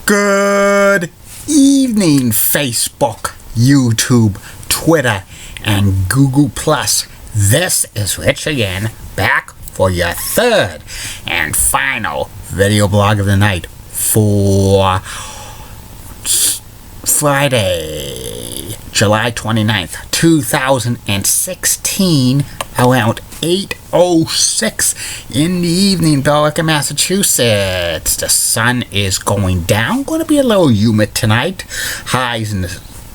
Good evening, Facebook, YouTube, Twitter, and Google+. This is Rich again, back for your third and final video blog of the night for Friday, July 29th, 2016, around 8:06 in the evening, Billerica, Massachusetts. The sun is going down. Going to be a little humid tonight.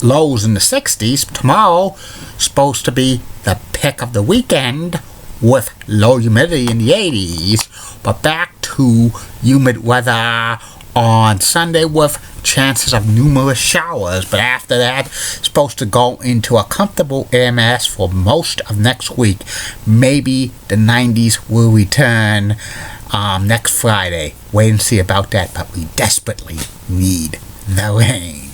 Lows in the 60s. Tomorrow, supposed to be the pick of the weekend with low humidity in the 80s. But back to humid weather on Sunday with chances of numerous showers, but after that, supposed to go into a comfortable air mass for most of next week. Maybe the 90s will return next Friday. Wait and see about that, but we desperately need the rain.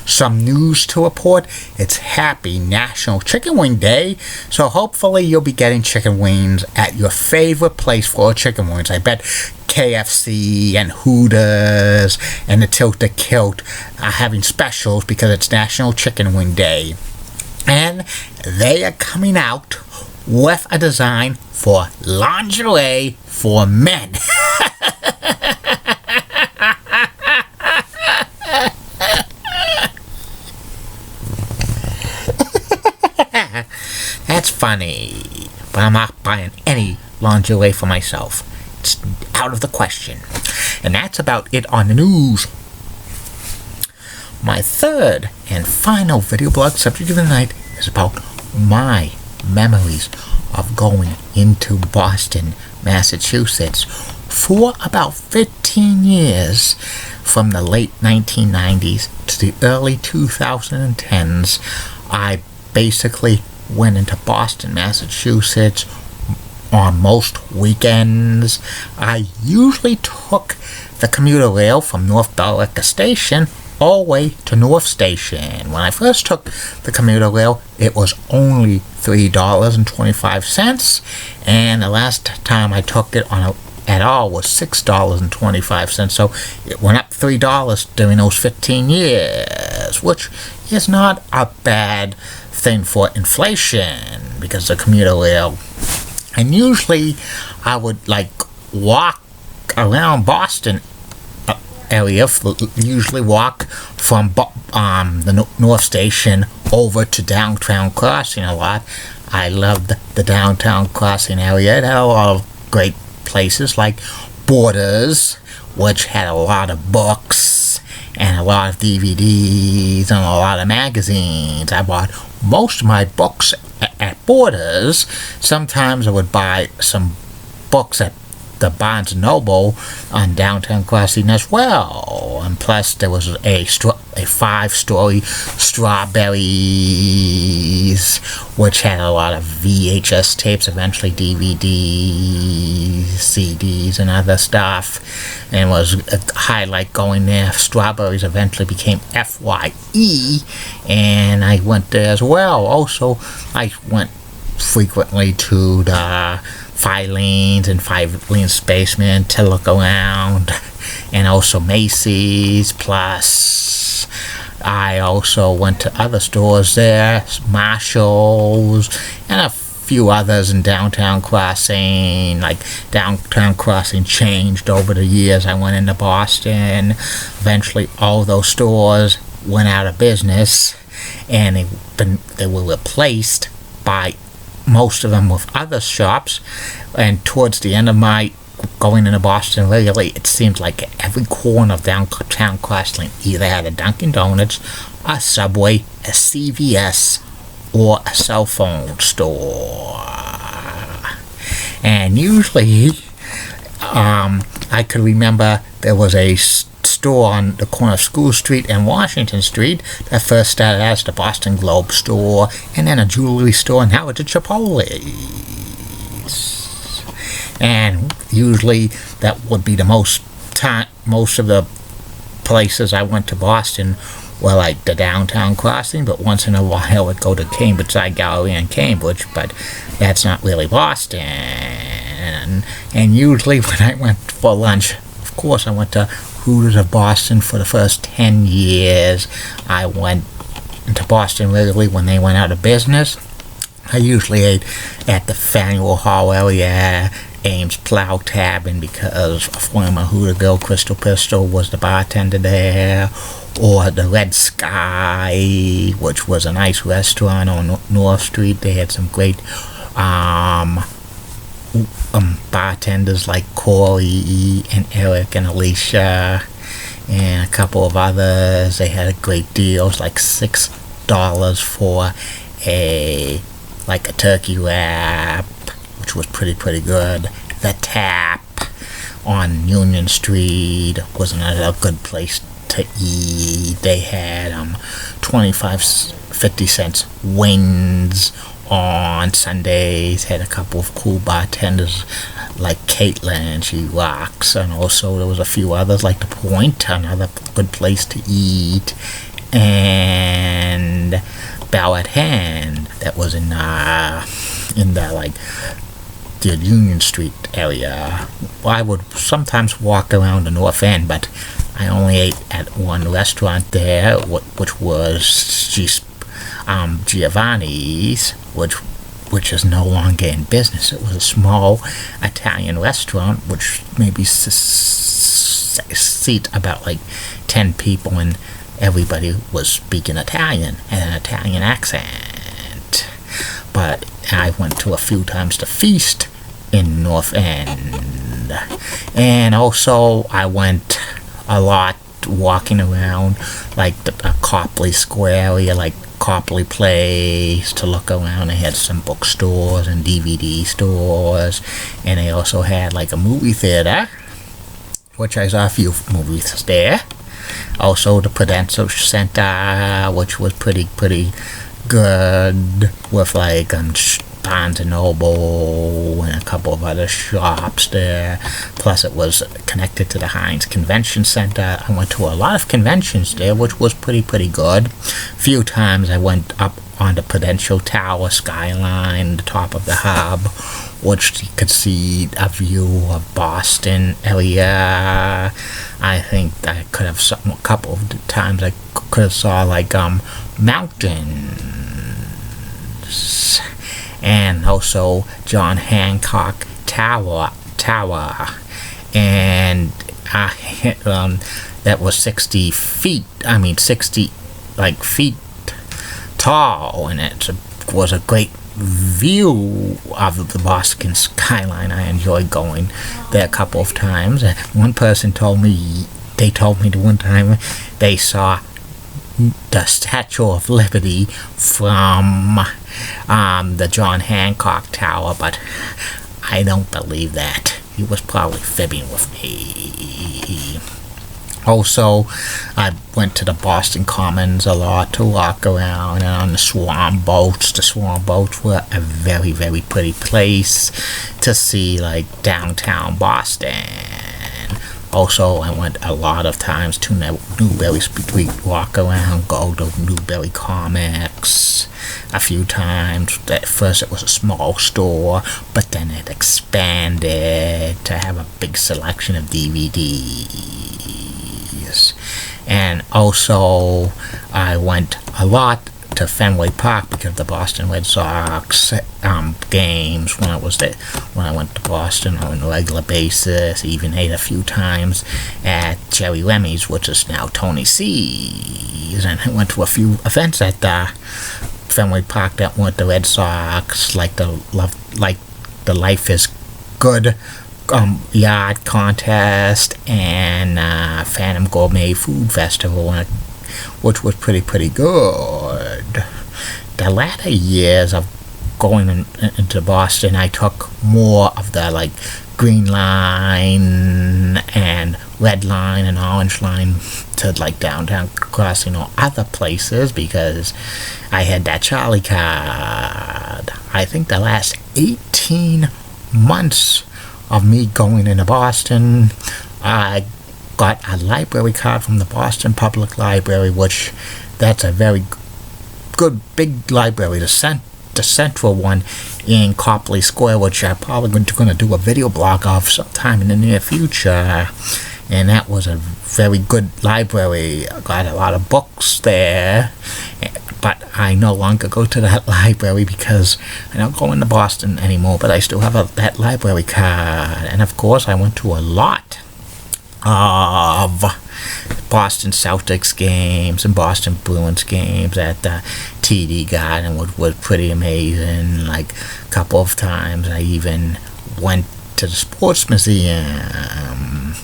Some news to report. It's Happy National Chicken Wing Day, so hopefully you'll be getting chicken wings at your favorite place for chicken wings. I bet KFC and Hooters and the Tilted Kilt are having specials because it's National Chicken Wing Day. And they are coming out with a design for lingerie for men. That's funny, but I'm not buying any lingerie for myself. It's out of the question. And that's about it on the news. My third and final video blog subject of the night is about my memories of going into Boston, Massachusetts for about 15 years, from the late 1990s to the early 2010s. I basically went into Boston, Massachusetts on most weekends. I usually took the commuter rail from North Billerica Station all the way to North Station. When I first took the commuter rail, it was only $3.25, and the last time I took it at all was $6.25, so it went up $3 during those 15 years, which is not a bad thing for inflation because the commuter rail. And usually I would walk around Boston area, usually walk from the North Station over to Downtown Crossing a lot. I loved the Downtown Crossing area. It had a lot of great places like Borders, which had a lot of books and a lot of DVDs and a lot of magazines. I bought most of my books at Borders. Sometimes I would buy some books at the Barnes & Noble on Downtown Crossing as well. And plus there was a 5-story Strawberries, which had a lot of VHS tapes, eventually DVDs, CDs, and other stuff. And it was a highlight going there. Strawberries eventually became FYE, and I went there as well. Also, I went frequently to the Filene's and Filene's Basement to look around, and also Macy's. Plus I also went to other stores there, Marshall's, and a few others in Downtown Crossing. Downtown Crossing changed over the years. I went into Boston. Eventually all those stores went out of business, and they were replaced by most of them with other shops. And towards the end of my going into Boston, really, it seemed like every corner of Downtown Crossing either had a Dunkin' Donuts, a Subway, a CVS, or a cell phone store. And usually I could remember there was a store on the corner of School Street and Washington Street that first started as the Boston Globe store, and then a jewelry store, and now it's a Chipotle's. And usually that would be the most of the places I went to Boston were like the Downtown Crossing, but once in a while I would go to Cambridge Side Gallery in Cambridge, but that's not really Boston. And usually when I went for lunch of course, I went to Hooters of Boston for the first 10 years. I went into Boston regularly when they went out of business. I usually ate at the Faneuil Hall area, Ames Plow Tavern, because a former Hooter Bill, Crystal Pistol, was the bartender there, or the Red Sky, which was a nice restaurant on North Street. They had some great bartenders like Corey and Eric and Alicia and a couple of others. They had great deals, like $6 for a turkey wrap, which was pretty good. The Tap on Union Street was another good place to eat. They had 50 cents wings on Sundays. Had a couple of cool bartenders like Caitlin, she rocks, and also there was a few others like The Point, another good place to eat, and Bell at Hand, that was in the Union Street area. I would sometimes walk around the North End, but I only ate at one restaurant there, which was Giovanni's, which is no longer in business. It was a small Italian restaurant, which maybe seat about 10 people, and everybody was speaking Italian and an Italian accent. But I went to a few times to Feast in North End, and also I went a lot walking around the Copley Square area, Copley Place, to look around. They had some bookstores and DVD stores, and they also had a movie theater, which I saw a few movies there. Also the Prudential Center, which was pretty good, with Barnes and Noble and a couple of other shops there. Plus it was connected to the Heinz Convention Center. I went to a lot of conventions there, which was pretty good. A few times I went up on the Prudential Tower skyline, the top of the hub, which you could see a view of Boston area. I think I could have a couple of times I could have saw mountains, and also John Hancock Tower, and that was 60 feet. 60 feet tall, and it was a great view of the Boston skyline. I enjoyed going there a couple of times. One person told me the one time they saw the Statue of Liberty from the John Hancock Tower, but I don't believe that. He was probably fibbing with me. Also, I went to the Boston Commons a lot to walk around, and on the Swan Boats. The Swan Boats were a very pretty place to see, downtown Boston. Also, I went a lot of times to Newbury Street, walk around, go to Newbury Comics a few times. At first it was a small store, but then it expanded to have a big selection of DVDs. And also, I went a lot to Fenway Park because of the Boston Red Sox games when I went to Boston on a regular basis. Even ate a few times at Jerry Remy's, which is now Tony C's, and I went to a few events at Fenway Park that weren't the Red Sox, like the Life is Good yard contest and Phantom Gourmet Food Festival, which was pretty good. The latter years of going into Boston, I took more of the Green Line and Red Line and Orange Line to downtown crossing or other places because I had that Charlie card. I think the last 18 months of me going into Boston, I got a library card from the Boston Public Library, which that's a very good big library, the central one in Copley Square, which I'm probably going to do a video blog of sometime in the near future. and that was a very good library. I got a lot of books there, but I no longer go to that library because I don't go into Boston anymore, but I still have that library card. And of course I went to a lot of Boston Celtics games and Boston Bruins games at the TD Garden, which was pretty amazing. Like a couple of times I even went to the Sports Museum.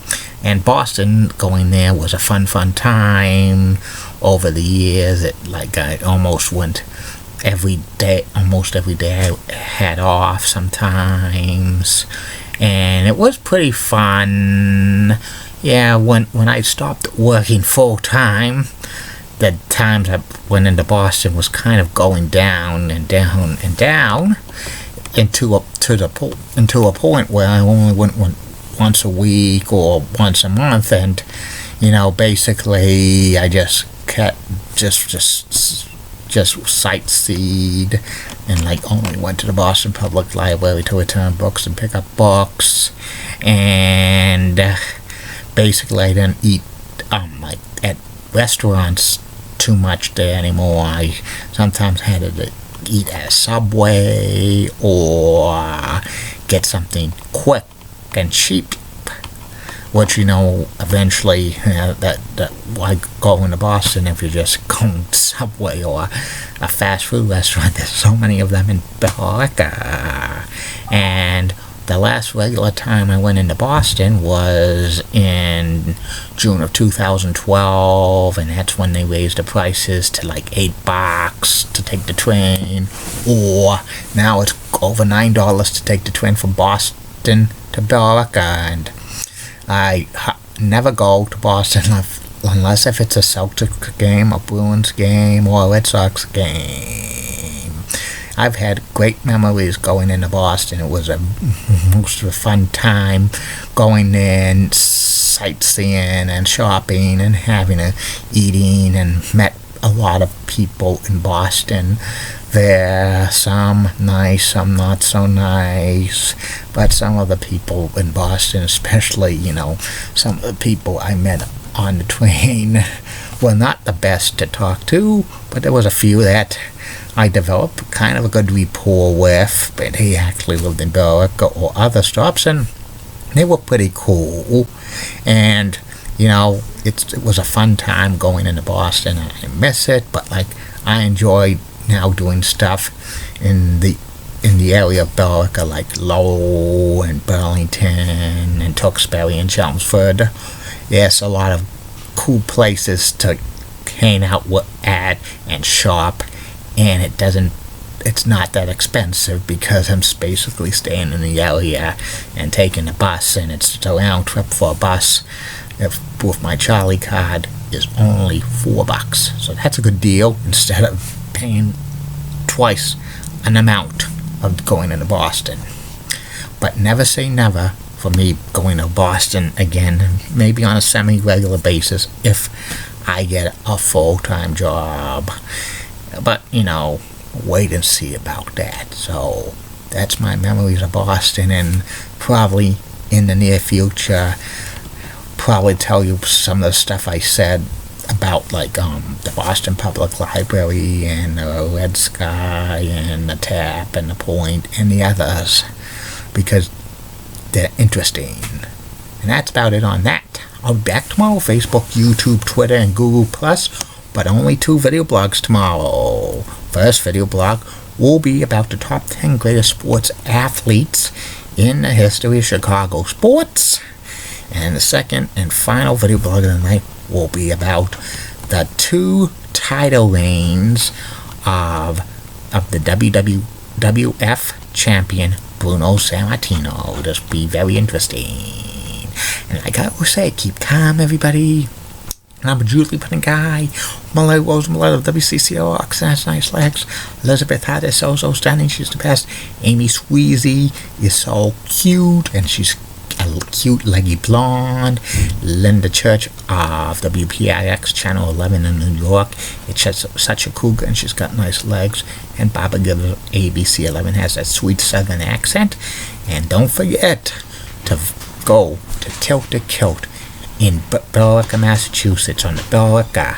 And Boston, going there was a fun time. Over the years, I almost went every day. Almost every day I had off sometimes, and it was pretty fun. Yeah, when I stopped working full time, the times I went into Boston was kind of going down and down and down into a point where I only went once a week or once a month, and basically I just kept just sightseed and only went to the Boston Public Library to return books and pick up books, and basically I didn't eat at restaurants too much there anymore. I sometimes had to eat at a Subway or get something quick and cheap, which eventually that why go into Boston if you're just going to Subway or a fast food restaurant. There's so many of them in Billerica. And the last regular time I went into Boston was in June of 2012, and that's when they raised the prices to $8 to take the train, or now it's over $9 to take the train from Boston to Billerica. And I never go to Boston unless if it's a Celtics game, a Bruins game, or a Red Sox game. I've had great memories going into Boston. It was most of a fun time going there and sightseeing and shopping and eating, and met a lot of people in Boston there. Some nice, some not so nice, but some of the people in Boston, especially some of the people I met on the train, were not the best to talk to, but there was a few that I developed kind of a good rapport with, but he actually lived in Billerica or other stops, and they were pretty cool. And it was a fun time going into Boston. I miss it, but I enjoy now doing stuff in the area of Billerica, like Lowell and Burlington and Tewksbury and Chelmsford. Yes, a lot of cool places to hang out at and shop, and it's not that expensive because I'm basically staying in the area and taking a bus, and it's a round trip for a bus with my Charlie card is only $4, so that's a good deal instead of paying twice an amount of going into Boston. But never say never for me going to Boston again, maybe on a semi-regular basis if I get a full-time job. But wait and see about that. So that's my memories of Boston, and probably in the near future probably tell you some of the stuff I said about the Boston Public Library and the Red Sky and the Tap and the Point and the others, because they're interesting. And that's about it on that. I'll be back tomorrow. Facebook, YouTube, Twitter, and Google+, but only 2 video blogs tomorrow. First video blog will be about the top 10 greatest sports athletes in the history of Chicago sports. And the second and final video blog of the night will be about the 2 title reigns of the WWF champion Bruno Sammartino. This will be very interesting. And like I always say, keep calm, everybody. And I'm a Julie Penn guy. Malay Rose Malay of WCCO. Oxen has nice legs. Elizabeth Hart is so stunning. She's the best. Amy Sweezy is so cute, and she's a cute leggy blonde. Linda Church of WPIX Channel 11 in New York. It's such a cougar, and she's got nice legs. And Baba Gibbs of ABC 11 has that sweet southern accent. And don't forget to go to Tilt the Kilt in Billerica, Massachusetts on the Billerica,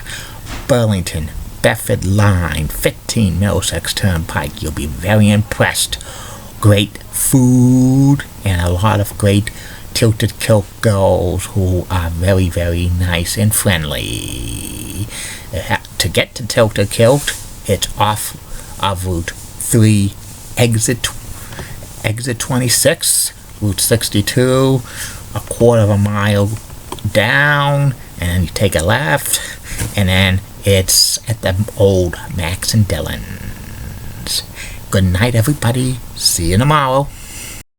Burlington, Bedford line, 15 Middlesex Turnpike. You'll be very impressed. Great food and a lot of great Tilted Kilt girls who are very, very nice and friendly. To get to Tilted Kilt, it's off of Route 3, exit 26, Route 62, a quarter of a mile down, and then you take a left, and then it's at the old Max and Dillon's. Good night, everybody. See you tomorrow.